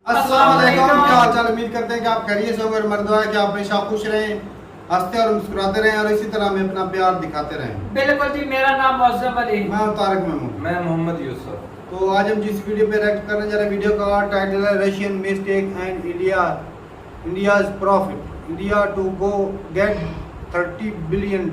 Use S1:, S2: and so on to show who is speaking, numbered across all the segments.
S1: अस्सलाम वालेकुम, क्या हाल चाल। उम्मीद करते हैं कि आप खैरियत से होंगे। मर्दवा है कि आप हमेशा खुश रहें, हंसते और मुस्कुराते रहें और इसी तरह हमें अपना प्यार दिखाते रहें।
S2: बिल्कुल जी, मेरा नाम मौसम अली।
S1: मैं तारक महमूद।
S3: मैं मोहम्मद यूसुफ।
S1: तो आज हम जिस वीडियो पे रिएक्ट करने जा रहे हैं, वीडियो का टाइटल है Russian mistake and India's profit. India to go get $30 billion.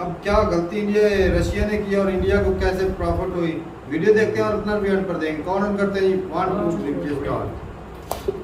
S1: अब क्या गलती इंडिया रशिया ने की और इंडिया को कैसे प्रॉफिट हुई, वीडियो देखते हैं और अपना रिव्यू पर देंगे। कमेंट करते हैं 1 2 3 स्टार्ट।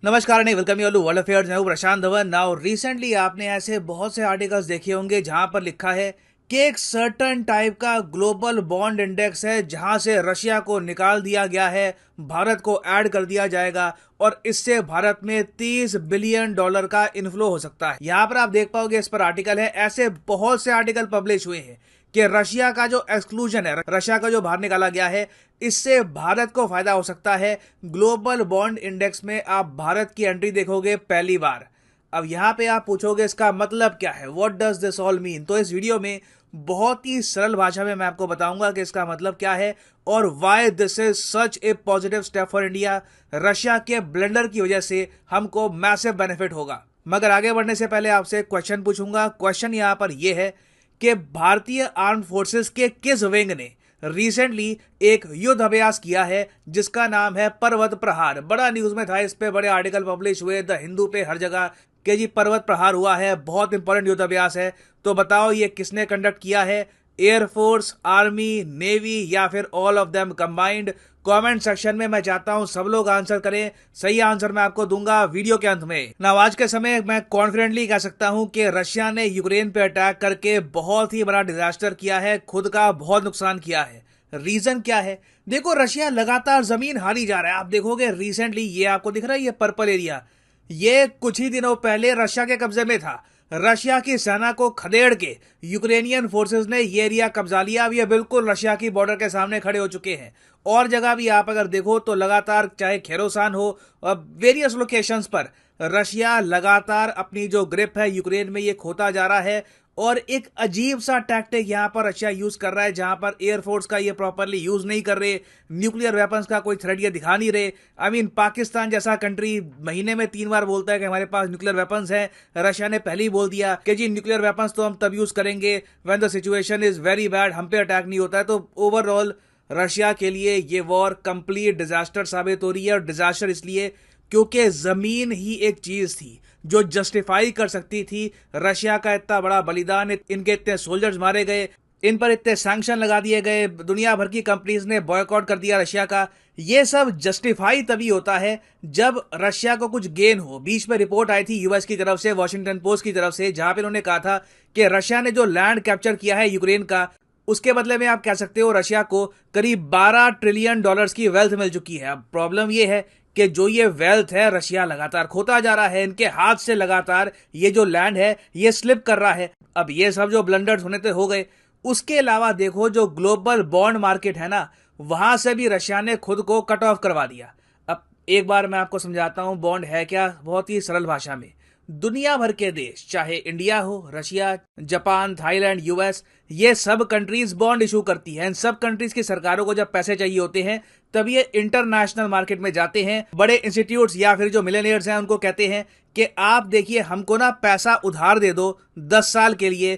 S4: नमस्कार नहीं, welcome you to world affairs. मैं हूं प्रशांत धवन। नाउ रिसेंटली आपने ऐसे बहुत से आर्टिकल्स देखे होंगे जहां पर लिखा है कि एक सर्टन टाइप का ग्लोबल बॉन्ड इंडेक्स है जहां से रशिया को निकाल दिया गया है, भारत को ऐड कर दिया जाएगा और इससे भारत में $30 बिलियन का इन्फ्लो हो सकता है। यहां पर आप देख पाओगे इस पर आर्टिकल है। ऐसे बहुत से आर्टिकल पब्लिश हुए हैं कि रशिया का जो एक्सक्लूजन है, रशिया का जो बाहर निकाला गया है, इससे भारत को फायदा हो सकता है। ग्लोबल बॉन्ड इंडेक्स में आप भारत की एंट्री देखोगे पहली बार। अब यहां पे आप पूछोगे इसका मतलब क्या है, what does this all mean. तो इस वीडियो में बहुत ही सरल भाषा में मैं आपको बताऊंगा कि इसका मतलब क्या है और why this is such A positive step for India. Russia के ब्लेंडर की वजह से हमको मैसिव बेनिफिट होगा। मगर आगे बढ़ने से पहले आपसे क्वेश्चन पूछूंगा। क्वेश्चन यहां पर यह है कि भारतीय आर्म फोर्सेस के किस विंग ने रिसेंटली एक युद्ध अभ्यास किया है जिसका नाम है पर्वत प्रहार। बड़ा न्यूज में था, इस पे बड़े आर्टिकल पब्लिश हुए द हिंदू पे, हर जगह कि जी पर्वत प्रहार हुआ है, बहुत इंपॉर्टेंट युद्ध अभ्यास है। तो बताओ ये किसने कंडक्ट किया है, एयरफोर्स, आर्मी, नेवी या फिर all of them combined. Comment section में मैं चाहता हूं सब लोग आंसर करें। सही आंसर मैं आपको दूंगा वीडियो के अंत में। ना आज के समय मैं कॉन्फिडेंटली कह सकता हूं कि रशिया ने यूक्रेन पे अटैक करके बहुत ही बड़ा डिजास्टर किया है, खुद का बहुत नुकसान किया है। रीजन क्या है? देखो, रशिया लगातार जमीन हारी जा रहा है। आप देखोगे रिसेंटली, ये आपको दिख रहा है, ये पर्पल एरिया, ये कुछ ही दिनों पहले रशिया के कब्जे में था। रशिया की सेना को खदेड़ के यूक्रेनियन फोर्सेस ने ये एरिया कब्जा लिया। अब ये बिल्कुल रशिया की बॉर्डर के सामने खड़े हो चुके हैं। और जगह भी आप अगर देखो तो लगातार, चाहे खेरोसान हो, वेरियस लोकेशंस पर रशिया लगातार अपनी जो ग्रिप है यूक्रेन में ये खोता जा रहा है। और एक अजीब सा टैक्टिक यहां पर रशिया यूज कर रहा है जहां पर एयरफोर्स का ये प्रॉपरली यूज नहीं कर रहे, न्यूक्लियर वेपन्स का कोई थ्रेट ये दिखा नहीं रहे। आई मीन पाकिस्तान जैसा कंट्री महीने में 3 बार बोलता है कि हमारे पास न्यूक्लियर वेपन्स हैं। रशिया ने पहले ही बोल दिया कि जी न्यूक्लियर वेपन्स तो हम तब यूज करेंगे when the situation is very bad, हम पे अटैक नहीं होता है। तो ओवरऑल रशिया के लिए ये वॉर कंप्लीट डिजास्टर साबित हो रही है। और डिजास्टर इसलिए क्योंकि जमीन ही एक चीज थी जो जस्टिफाई कर सकती थी रशिया का इतना बड़ा बलिदान। इनके इतने सोल्जर्स मारे गए, इन पर इतने सैंक्शन लगा दिए गए, दुनिया भर की कंपनीज ने बॉयकॉट कर दिया रशिया का। ये सब जस्टिफाई तभी होता है जब रशिया को कुछ गेन हो। बीच में रिपोर्ट आई थी यूएस की तरफ से, वॉशिंगटन पोस्ट की तरफ से, जहां पे उन्होंने कहा था कि रशिया ने जो लैंड कैप्चर किया है यूक्रेन का, उसके बदले में आप कह सकते हो रशिया को करीब $12 ट्रिलियन की वेल्थ मिल चुकी है। अब प्रॉब्लम यह है कि जो ये वेल्थ है रशिया लगातार खोता जा रहा है, इनके हाथ से लगातार ये जो लैंड है ये स्लिप कर रहा है। अब ये सब जो ब्लंडर्स होने थे हो गए। उसके अलावा देखो जो ग्लोबल बॉन्ड मार्केट है ना, वहां से भी रशिया ने खुद को कट ऑफ करवा दिया। अब एक बार मैं आपको समझाता हूं बॉन्ड है क्या, बहुत ही सरल भाषा में। दुनिया भर के देश, चाहे इंडिया हो, रशिया, जापान, थाईलैंड, यूएस, ये सब कंट्रीज बॉन्ड इशू करती हैं। इन सब कंट्रीज की सरकारों को जब पैसे चाहिए होते हैं तब ये इंटरनेशनल मार्केट में जाते हैं। बड़े इंस्टीट्यूट्स या फिर जो मिलियनेयर्स हैं उनको कहते हैं कि आप देखिए हमको ना पैसा उधार दे दो 10 साल के लिए,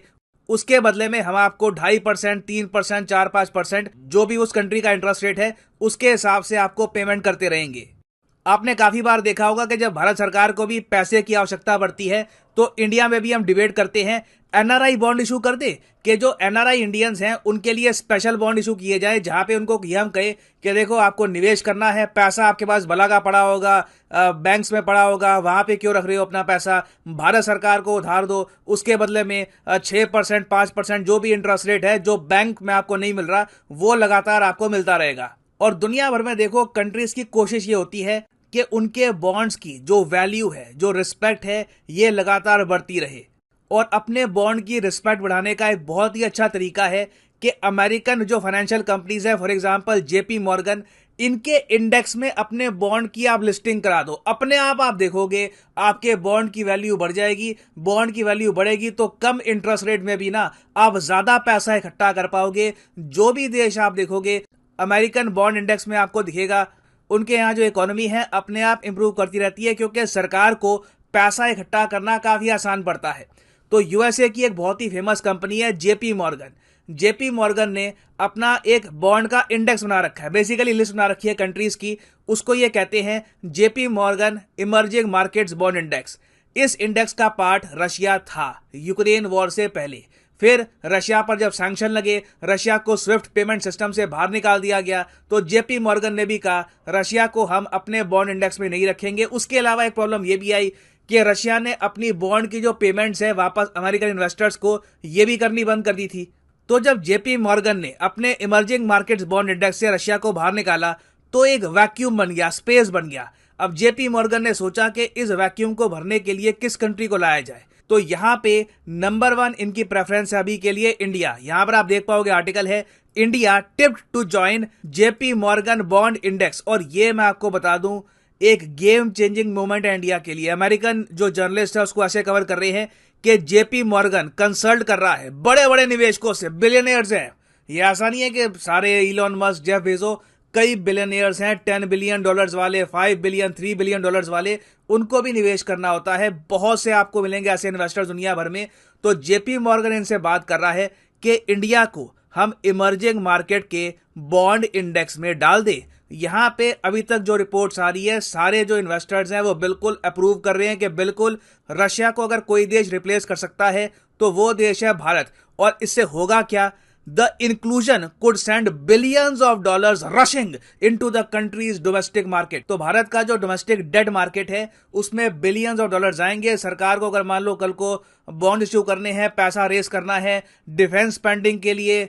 S4: उसके बदले में हम आपको 2.5%, 3%, 4-5% जो भी उस कंट्री का इंटरेस्ट रेट है उसके हिसाब से आपको पेमेंट करते रहेंगे। आपने काफी बार देखा होगा कि जब भारत सरकार को भी पैसे की आवश्यकता पड़ती है तो इंडिया में भी हम डिबेट करते हैं एनआरआई बॉन्ड इशू कर दे, कि जो एनआरआई इंडियंस हैं उनके लिए स्पेशल बॉन्ड इशू किए जाए जहां पे उनको हम कहे कि देखो आपको निवेश करना है, पैसा आपके पास भला का पड़ा होगा, बैंक्स में पड़ा होगा, वहां पे क्यों रख रहे हो अपना पैसा, भारत सरकार को उधार दो, उसके बदले में 6%, 5% जो भी इंटरेस्ट रेट है जो बैंक में आपको नहीं मिल रहा वो लगातार आपको मिलता रहेगा। और दुनिया भर में देखो कंट्रीज की कोशिश ये होती है कि उनके बॉन्ड्स की जो वैल्यू है, जो रिस्पेक्ट है, ये लगातार बढ़ती रहे। और अपने बॉन्ड की रिस्पेक्ट बढ़ाने का एक बहुत ही अच्छा तरीका है कि अमेरिकन जो फाइनेंशियल कंपनीज है, फॉर एग्जांपल जेपी मॉर्गन, इनके इंडेक्स में अपने बॉन्ड की आप लिस्टिंग करा दो, अपने आप देखोगे आपके बॉन्ड की वैल्यू बढ़ जाएगी। बॉन्ड की वैल्यू बढ़ेगी तो कम इंटरेस्ट रेट में भी ना आप ज्यादा पैसा इकट्ठा कर पाओगे। जो भी देश आप देखोगे अमेरिकन बॉन्ड इंडेक्स में आपको दिखेगा, उनके यहाँ जो इकोनॉमी है अपने आप इंप्रूव करती रहती है, क्योंकि सरकार को पैसा इकट्ठा करना काफी आसान पड़ता है। तो यूएसए की एक बहुत ही फेमस कंपनी है जेपी मॉर्गन। जेपी मॉर्गन ने अपना एक बॉन्ड का इंडेक्स बना रखा है, बेसिकली लिस्ट बना रखी है कंट्रीज की। उसको ये कहते हैं JP Morgan emerging markets bond index. इस इंडेक्स का पार्ट रशिया था यूक्रेन वॉर से पहले। फिर रशिया पर जब सैंक्शन लगे, रशिया को स्विफ्ट पेमेंट सिस्टम से बाहर निकाल दिया गया, तो जेपी मॉर्गन ने भी कहा रशिया को हम अपने बॉन्ड इंडेक्स में नहीं रखेंगे। उसके अलावा एक प्रॉब्लम यह भी आई कि रशिया ने अपनी बॉन्ड की जो पेमेंट्स है वापस अमेरिकन इन्वेस्टर्स को ये भी करनी बंद कर दी थी। तो जब जेपी मॉर्गन ने अपने इमर्जिंग मार्केट्स बॉन्ड इंडेक्स से रशिया को बाहर निकाला तो एक वैक्यूम बन गया, स्पेस बन गया। अब जेपी मॉर्गन ने सोचा कि इस वैक्यूम को भरने के लिए किस कंट्री को लाया जाए। तो यहां पे नंबर 1 इनकी प्रेफरेंस है अभी के लिए इंडिया। यहां पर आप देख पाओगे आर्टिकल है India tipped to join JP Morgan bond index. और ये मैं आपको बता दूं एक गेम चेंजिंग मोमेंट है इंडिया के लिए। अमेरिकन जो जर्नलिस्ट है उसको ऐसे कवर कर रहे हैं कि जेपी मॉर्गन कंसल्ट कर रहा है बड़े बड़े निवेशकों से, बिलियनियर्स हैं। ये ऐसा नहीं है कि सारे इलॉन मस्क, जेफ बेजो, कई बिलियनियर्स हैं, $10 बिलियन वाले, 5 बिलियन, 3 बिलियन डॉलर्स वाले, उनको भी निवेश करना होता है। बहुत से आपको मिलेंगे ऐसे इन्वेस्टर्स दुनिया भर में। तो जेपी मॉर्गन इनसे बात कर रहा है कि इंडिया को हम इमर्जिंग मार्केट के बॉन्ड इंडेक्स में डाल दे। यहां पे अभी तक जो रिपोर्ट्स आ रही है, सारे जो इन्वेस्टर्स हैं वो बिल्कुल अप्रूव कर रहे हैं कि बिल्कुल रशिया को अगर कोई देश रिप्लेस कर सकता है तो वो देश है भारत। और इससे होगा क्या, the inclusion could send billions of dollars rushing into the countries domestic market. तो भारत का जो डोमेस्टिक डेट मार्केट है उसमें बिलियंस ऑफ डॉलर्स आएंगे। सरकार को अगर मान लो कल को बॉन्ड इश्यू करने हैं, पैसा रेस करना है डिफेंस स्पेंडिंग के लिए,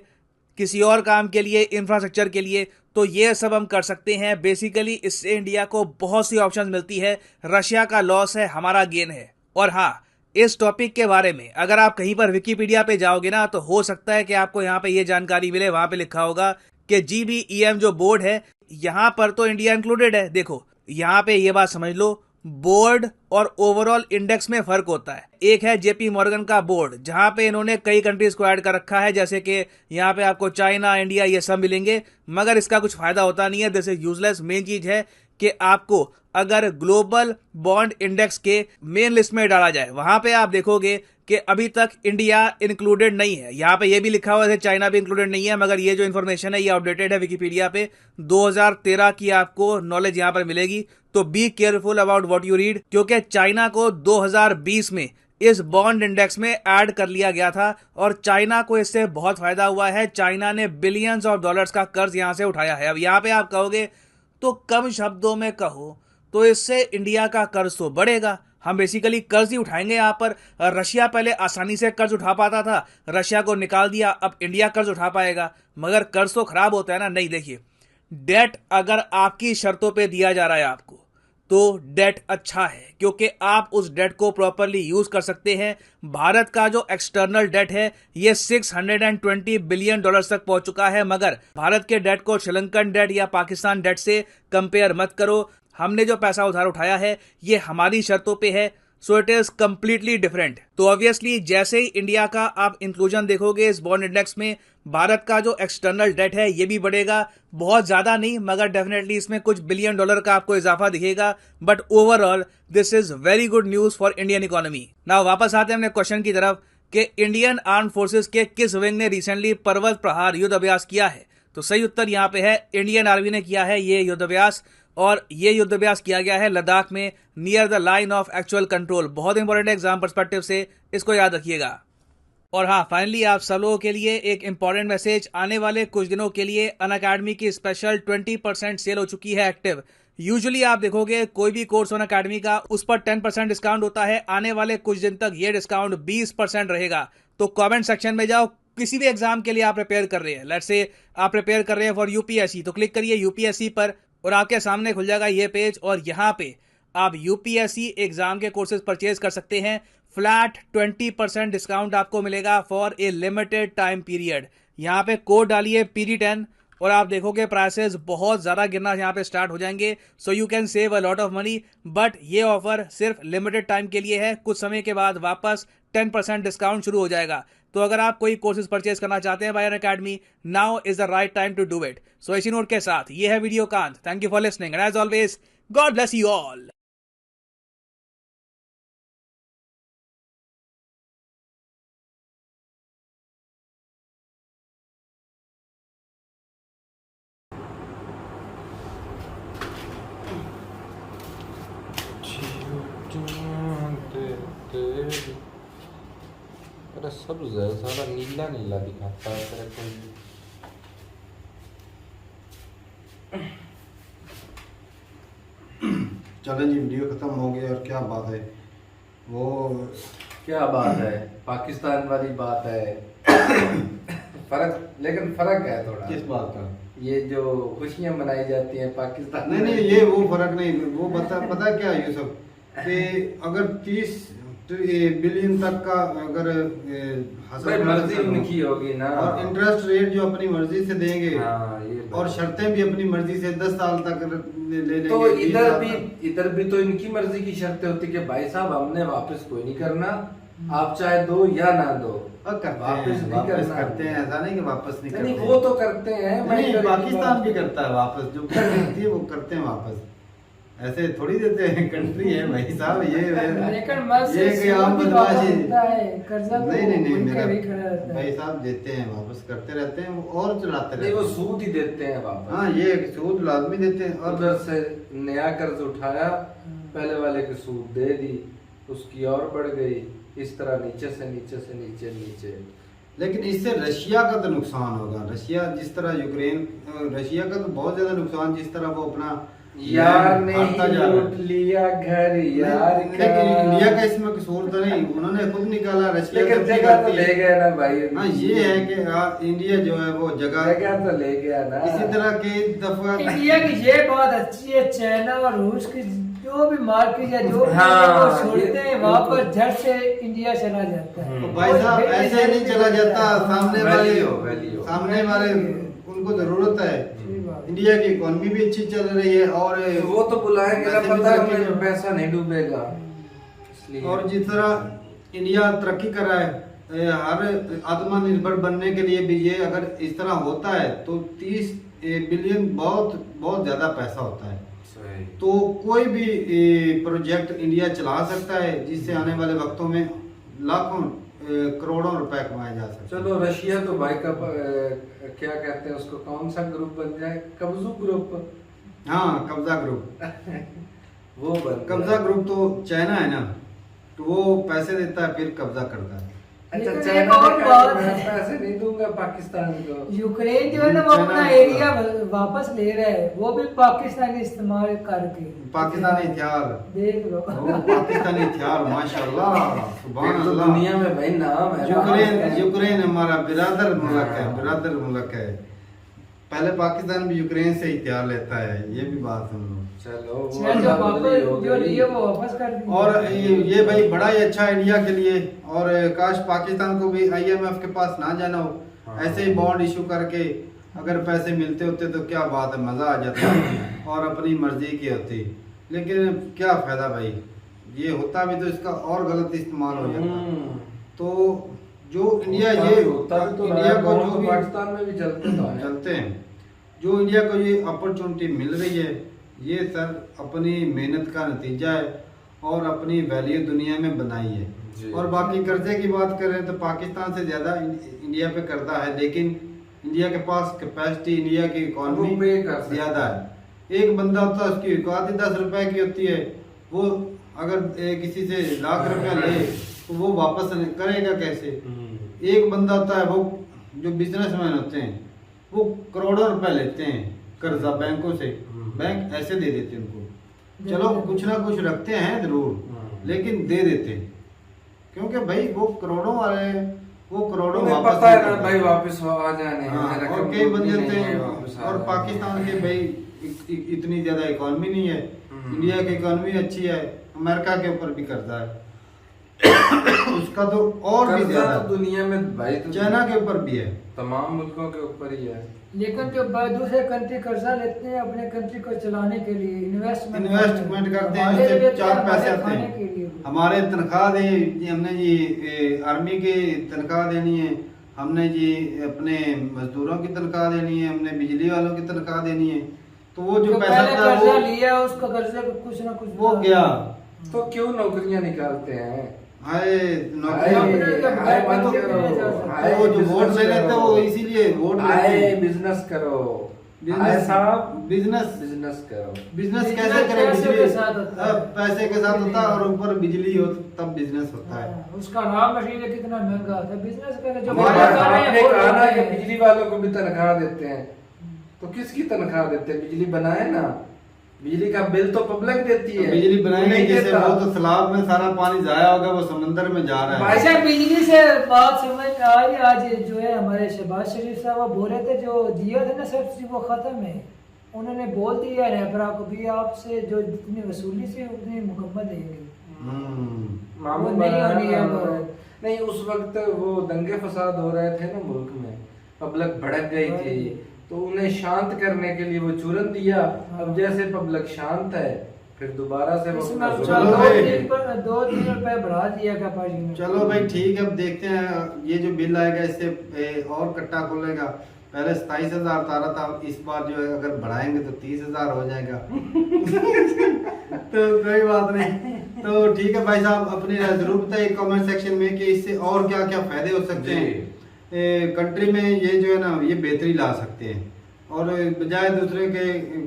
S4: किसी और काम के लिए, इंफ्रास्ट्रक्चर के लिए, तो ये सब हम कर सकते हैं। बेसिकली इससे इंडिया को बहुत सी ऑप्शंस मिलती है। रशिया का लॉस है, हमारा गेन है। और हाँ, इस टॉपिक के बारे में अगर आप कहीं पर विकिपीडिया पे जाओगे ना तो हो सकता है कि आपको यहाँ पे ये जानकारी मिले। वहां पे लिखा होगा कि GBEM जो बोर्ड है यहां पर तो इंडिया इंक्लूडेड है। देखो यहां पे ये बात समझ लो, बोर्ड और ओवरऑल इंडेक्स में फर्क होता है। एक है जेपी मॉर्गन का बोर्ड जहां पे इन्होंने कई कंट्रीज को ऐड कर रखा है, जैसे कि यहाँ पे आपको चाइना, इंडिया ये सब मिलेंगे, मगर इसका कुछ फायदा होता नहीं है। This is useless. मेन चीज है कि आपको अगर ग्लोबल बॉन्ड इंडेक्स के मेन लिस्ट में डाला जाए, वहां पे आप देखोगे कि अभी तक इंडिया इंक्लूडेड नहीं है। यहाँ पे ये भी लिखा हुआ है चाइना भी इंक्लूडेड नहीं है, मगर ये जो इन्फॉर्मेशन है ये आउटडेटेड है विकिपीडिया पे। 2013 की आपको नॉलेज यहाँ पर मिलेगी। तो be careful about what you read, क्योंकि चाइना को 2020 में इस बॉन्ड इंडेक्स में ऐड कर लिया गया था और चाइना को इससे बहुत फायदा हुआ है। चाइना ने बिलियंस ऑफ डॉलर्स का कर्ज यहां से उठाया है। अब यहाँ पे आप कहोगे तो कम शब्दों में कहो तो इससे इंडिया का कर्ज तो बढ़ेगा। हम बेसिकली कर्ज ही उठाएंगे। यहाँ पर रशिया पहले आसानी से कर्ज उठा पाता था, रशिया को निकाल दिया, अब इंडिया कर्ज उठा पाएगा, मगर कर्ज तो खराब होता है ना। नहीं, देखिए डेट अगर आपकी शर्तों पे दिया जा रहा है आपको तो डेट अच्छा है, क्योंकि आप उस डेट को प्रॉपरली यूज कर सकते हैं। भारत का जो एक्सटर्नल डेट है ये $620 बिलियन तक पहुंच चुका है, मगर भारत के डेट को श्रीलंकन डेट या पाकिस्तान डेट से कंपेयर मत करो। हमने जो पैसा उधार उठाया है ये हमारी शर्तों पे है, so it is completely different. तो ऑब्वियसली जैसे ही इंडिया का आप इंक्लूजन देखोगे इस बॉन्ड इंडेक्स में, भारत का जो एक्सटर्नल डेट है ये भी बढ़ेगा। बहुत ज्यादा नहीं, मगर डेफिनेटली इसमें कुछ बिलियन डॉलर का आपको इजाफा दिखेगा। But overall this is very good news for Indian economy. Now वापस आते हैं अपने क्वेश्चन की तरफ कि इंडियन आर्म फोर्सेस के किस विंग ने रिसेंटली पर्वत प्रहार युद्ध अभ्यास किया है। तो सही उत्तर यहाँ पे है इंडियन आर्मी ने किया है ये युद्ध अभ्यास, और ये युद्ध अभ्यास किया गया है लद्दाख में, near the line of actual control. बहुत इंपॉर्टेंट है एग्जाम पर्सपेक्टिव से, इसको याद रखिएगा। और हाँ, फाइनली आप सब लोगों के लिए एक इंपॉर्टेंट मैसेज, आने वाले कुछ दिनों के लिए अनअकैडमी की स्पेशल 20% सेल हो चुकी है एक्टिव। यूजुअली आप देखोगे कोई भी कोर्स अनअकैडमी का उस पर 10% डिस्काउंट होता है। आने वाले कुछ दिन तक ये डिस्काउंट 20% रहेगा। तो कमेंट सेक्शन में जाओ, किसी भी एग्जाम के लिए आप प्रिपेयर कर रहे हैं, लेट्स से आप प्रिपेयर कर रहे हैं फॉर यूपीएससी, तो क्लिक करिए यूपीएससी पर और आपके सामने खुल जाएगा ये पेज, और यहाँ पे आप यूपीएससी एग्जाम के कोर्सेज परचेज कर सकते हैं। फ्लैट 20% डिस्काउंट आपको मिलेगा for a limited time period. यहाँ पे कोड डालिए PD10 और आप देखोगे प्राइसेस बहुत ज़्यादा गिरना यहाँ पे स्टार्ट हो जाएंगे। So you can save a lot of money, but ये ऑफर सिर्फ लिमिटेड टाइम के लिए है। कुछ समय के बाद वापस 10% डिस्काउंट शुरू हो जाएगा। तो अगर आप कोई कोर्सेज परचेज करना चाहते हैं by Unacademy, now is the right time to do it. So इसी नोट के साथ ये है वीडियो कांत। Thank you for listening and as always God bless you all.
S3: अरे सब्ज है सारा नीला नीला दिखाता है तेरे को।
S1: चलें जी, वीडियो खत्म हो गया। और क्या बात है, वो
S3: क्या बात है, पाकिस्तान वाली बात है। फर्क, लेकिन फर्क है थोड़ा।
S1: किस बात का?
S3: ये जो खुशियां मनाई जाती हैं पाकिस्तान
S1: नहीं
S3: में।
S1: नहीं, ये वो फर्क नहीं। वो पता है क्या यूसुफ, कि अगर 30 बिलियन तक का अगर
S3: भाई मर्जी उनकी होगी ना,
S1: और इंटरेस्ट रेट जो अपनी मर्जी से देंगे,
S3: हाँ, ये
S1: और शर्तें भी अपनी मर्जी से 10 साल तक ले लेंगे।
S3: तो
S1: 20 साल तक।
S3: इधर भी तो इनकी मर्जी की शर्तें होती कि भाई साहब हमने वापस कोई नहीं करना, आप चाहे दो या ना दो, वापस नहीं करना।
S1: करते हैं, ऐसा नहीं कि वापस नहीं
S3: नहीं,
S1: करते।
S3: वो तो करते हैं।
S1: नहीं, पाकिस्तान भी करता है वापस, जो करती है वो करते हैं वापस। ऐसे थोड़ी देते हैं, कंट्री है भाई साहब। ये कोई आम बदमाशी नहीं मेरा भाई साहब देते हैं वापस, करते रहते हैं और चलाते रहते
S3: नहीं,
S1: हैं।
S3: वो सूद ही देते हैं वापस।
S1: हाँ, ये सूद लाजमी देते हैं। और
S3: उधर से नया कर्ज उठाया, पहले वाले की सूद दे दी, उसकी और बढ़ गई, इस तरह नीचे से नीचे।
S1: लेकिन इससे रशिया का तो नुकसान होगा। रशिया जिस तरह यूक्रेन, रशिया का तो बहुत ज्यादा नुकसान, जिस तरह वो अपना
S3: यार ने लूट लिया घर यार का।
S1: लेकिन इंडिया का इसमें कसूर तो नहीं, उन्होंने खुद निकाला। रशिया
S3: लेकिन जगह तो ले गया ना भाई।
S1: हाँ, ये है कि इंडिया जो है वो जगह
S3: तो ले गया ना।
S1: इसी तरह के दफा
S2: इंडिया की ये बहुत अच्छी है, चाइना और रूस की जो भी मार्केट है जो भी
S3: हाँ,
S2: वो छोड़ते हैं, वहाँ पर झट से इंडिया चला जाता है।
S1: तो भाई साहब ऐसे नहीं चला जाता।
S3: वैल्यू।
S1: सामने वाले उनको जरूरत है। इंडिया की इकोनॉमी भी अच्छी चल रही है, और
S3: वो तो बुलाएंगे ना,
S1: वैसे भी
S3: पता है
S1: तरक्की
S3: कि पैसा नहीं डूबेगा इसलिए।
S1: और जिस तरह इंडिया तरक्की कर रहा है, हर आत्मनिर्भर बनने के लिए भी, ये अगर इस तरह होता है तो 30 बिलियन बहुत बहुत ज्यादा पैसा होता है। तो कोई भी प्रोजेक्ट इंडिया चला सकता है, जिससे आने वाले वक्तों में लाखों करोड़ों रुपए कमाए जा सकते हैं।
S3: चलो, रशिया तो भाई का क्या कहते हैं उसको, कौन सा ग्रुप बन जाए, कब्जू ग्रुप।
S1: हाँ, कब्जा ग्रुप।
S3: वो बन
S1: कब्जा ग्रुप तो चाइना है ना, तो वो पैसे देता है फिर कब्जा करता है।
S3: अच्छा,
S2: लेकिन
S3: चाइना
S2: एक और
S3: ने
S2: बात
S3: कहा,
S2: है।
S3: मैं पैसे नहीं दूंगा पाकिस्तान को।
S2: यूक्रेन जो है ना, वो अपना एरिया वापस ले रहा है, वो भी पाकिस्तानी इस्तेमाल करके।
S1: पाकिस्तानी हथियार,
S2: देख लो।
S1: वो पाकिस्तानी हथियार, माशाल्लाह, सुभान
S3: एक तो
S1: अल्लाह।
S3: दुनिया में भाई नाम है।
S1: यूक्रेन हमारा बिरादर मुल्क है। पहले पाकिस्तान भी यूक्रेन से हथियार लेता है, ये भी बात सुन लो।
S3: चलो,
S2: जो लिए वो वापस कर दिए।
S1: और ये भाई बड़ा ही अच्छा इंडिया के लिए। और काश पाकिस्तान को भी IMF के पास ना जाना हो, ऐसे ही बॉन्ड इशू करके अगर पैसे मिलते होते तो क्या बात है, मजा आ जाता और अपनी मर्जी की होती। लेकिन क्या फायदा भाई, ये होता भी तो इसका और गलत इस्तेमाल हो जाता। तो जो इंडिया ये इंडिया को जो भी
S3: पाकिस्तान में भी
S1: चलते हैं, जो इंडिया को ये अपॉर्चुनिटी मिल रही है, ये सर अपनी मेहनत का नतीजा है और अपनी वैल्यू दुनिया में बनाई है। और बाकी कर्जे की बात करें तो पाकिस्तान से ज्यादा इंडिया पे कर्जा है, लेकिन इंडिया के पास कैपेसिटी, इंडिया की इकोनॉमी ज्यादा है। एक बंदा होता है, उसकी औकात ही 10 रुपए की होती है। वो अगर किसी से लाख रुपया ले तो वो वापस करेगा कैसे? एक बंदा होता है, वो जो बिजनेसमैन होते हैं, वो करोड़ों रुपए लेते हैं कर्जा बैंकों से, बैंक ऐसे दे देते हैं उनको। चलो कुछ ना कुछ रखते हैं जरूर, लेकिन दे देते हैं, क्योंकि भाई वो करोड़ों वाले, वो करोड़ों वापस
S3: पता है ना भाई, वापस आ जाने।
S1: और कई बन जाते हैं। और पाकिस्तान के भाई इतनी ज्यादा इकोनॉमी नहीं है, इंडिया की इकोनॉमी अच्छी है, अमेरिका के ऊपर भी कर्जा है उसका तो और भी ज्यादा
S3: दुनिया में भाई,
S1: चाइना के ऊपर भी है,
S3: तमाम मुल्कों के ऊपर ही है।
S2: लेकिन जो दूसरे कंट्री कर्जा लेते हैं अपने कंट्री को चलाने के लिए
S1: इन्वेस्टमेंट करते हैं,
S2: हमारे
S1: उससे
S2: लिए
S1: 4 पैसे आते
S2: खाने
S1: हैं।
S2: के लिए।
S1: हमारे तनख्वाह दे जी, हमने जी आर्मी की तनख्वाह देनी है, हमने जी अपने मजदूरों की तनख्वाह देनी है, हमने बिजली वालों की तनख्वाह देनी है। तो वो जो
S2: जो
S1: पैसा
S2: पहले
S1: था
S2: कर्जा
S1: वो
S2: लिया उसका कर्जे को कुछ ना कुछ
S1: वो गया।
S3: तो क्यों नौकरियां निकालते हैं?
S1: हाय
S3: हाय,
S1: नौकरियां,
S3: हाय मत करो, हाय
S1: वो जो वोट ले
S3: बिजनेस
S1: लेते हैं वो
S3: करो।
S1: इसीलिए वोट लेते
S3: हाय
S1: हैं।
S3: बिजनेस करो, हाय
S1: बिजनेस
S3: साहब
S1: बिजनेस
S3: बिजनेस करो।
S1: बिजनेस
S2: बिजनेस
S1: कैसे करें?
S2: पैसे
S1: बिजली
S2: के साथ होता है।
S1: पैसे के साथ होता है और ऊपर बिजली हो तब बिजनेस होता है।
S2: हाँ, उसका रॉ मटेरियल कितना महंगा होता है बिजनेस का जो
S3: हमारे
S2: वाले कर रहे हैं
S3: आपने
S2: वो
S3: कहा ना
S2: लोग
S3: कि
S2: हैं।
S3: बिजली वालों को भी तनख्वाह देते हैं, तो किसकी तनख्वाह देते हैं? बिजली बनाए ना, बिजली का बिल तो पब्लिक देती
S1: तो
S3: है।
S1: बिजली बनाएंगे
S3: नहीं
S1: जैसे
S3: देता।
S1: वो तो तालाब में सारा पानी जाया होगा, वो समंदर में जा रहा है।
S2: अच्छा बिजली से बात समझ आई। आज जो है हमारे शहबाज शरीफ साहब वो बोल रहे थे जो दिया था ना सब्सिडी वो खत्म है। उन्होंने बोल दिया रेपरा को भी आपसे जो जितनी वसूली से उतनी मुकम्मल देंगे।
S3: मामूल
S2: वो नहीं
S3: बनाया
S2: होनी है
S3: ना
S2: वो।
S3: उन्होंने। नहीं उस वक्त वो दंगे फसाद हो रहे थे ना मुल्क में, पब्लिक भड़क गई थी, तो उन्हें शांत करने के लिए वो चूरन दिया। अब जैसे पब्लिक शांत है फिर दोबारा से वो
S2: इसमें
S3: अपना
S1: चलो
S3: जुल्म
S1: भाई।
S3: करेंगे।
S2: 2-3 रुपए बढ़ा दिया क्या पार्टी ने।
S1: चलो भाई ठीक है, अब देखते हैं ये जो बिल आएगा इससे और कट्टा खुलेगा। पहले 27,000 तारा था, इस बार जो है अगर बढ़ाएंगे तो 30,000 हो जाएगा। तो कोई बात नहीं। तो ठीक है भाई साहब, अपनी राय जरूर बताइए कमेंट सेक्शन में कि इससे और क्या क्या फायदे हो सकते हैं कंट्री में। ये जो है ना ये बेहतरी ला सकते हैं और बजाय दूसरे के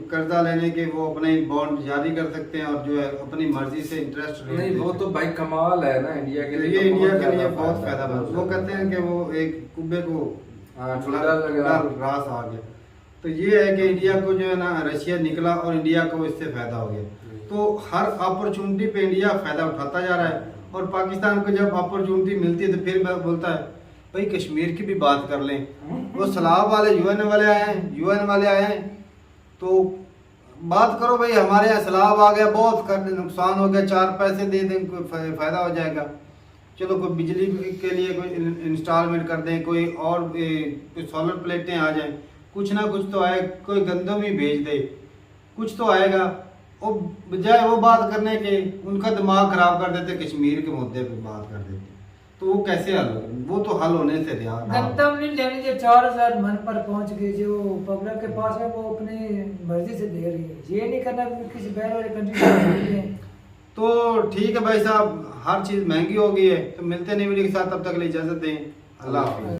S1: कर्जा लेने के वो अपने बॉन्ड जारी कर सकते हैं और जो है अपनी मर्जी से इंटरेस्ट
S3: नहीं वो तो भाई कमाल है ना इंडिया के लिए।
S1: ये
S3: तो
S1: इंडिया के
S3: ज्यादा
S1: लिए बहुत फायदा
S3: बहुत
S1: वो
S3: ज्यादा।
S1: कहते हैं कि वो एक कुब्बे को
S3: हाँ, चूल्हा लगा।
S1: रास आ गया। तो ये है कि इंडिया को जो है ना रशिया निकला और इंडिया को इससे फायदा हो गया। तो हर अपॉर्चुनिटी पे इंडिया फायदा उठाता जा रहा है और पाकिस्तान को जब अपॉर्चुनिटी मिलती है तो फिर बोलता है भाई कश्मीर की भी बात कर लें। वो सलाब वाले यूएन वाले आए हैं तो बात करो भाई, हमारे यहाँ सलाब आ गया, बहुत नुकसान हो गया, 4 पैसे दे दें कोई फायदा हो जाएगा। चलो कोई बिजली के लिए कोई इंस्टॉलमेंट कर दें, कोई और कोई सोलर प्लेटें आ जाएं, कुछ ना कुछ तो आए, कोई गंदम ही भेज दे, कुछ तो आएगा। और बजाय वो बात करने के उनका दिमाग खराब कर देते, कश्मीर के मुद्दे पे बात कर देते। तो वो कैसे हल होगा? वो तो हल होने से रहा।
S2: गंतम नहीं लेनी जो 4,000 मन पर पहुंच गए जो पब्लिक के पास है वो अपनी मर्जी से दे रही है। ये नहीं करना कि किसी बैर वाले कंट्री से
S1: तो ठीक है भाई साहब, हर चीज़ महंगी हो गई है। तो मिलते नहीं वीडियो के साथ, तब तक के लिए इजाज़त दें। अल्लाह हाफिज़।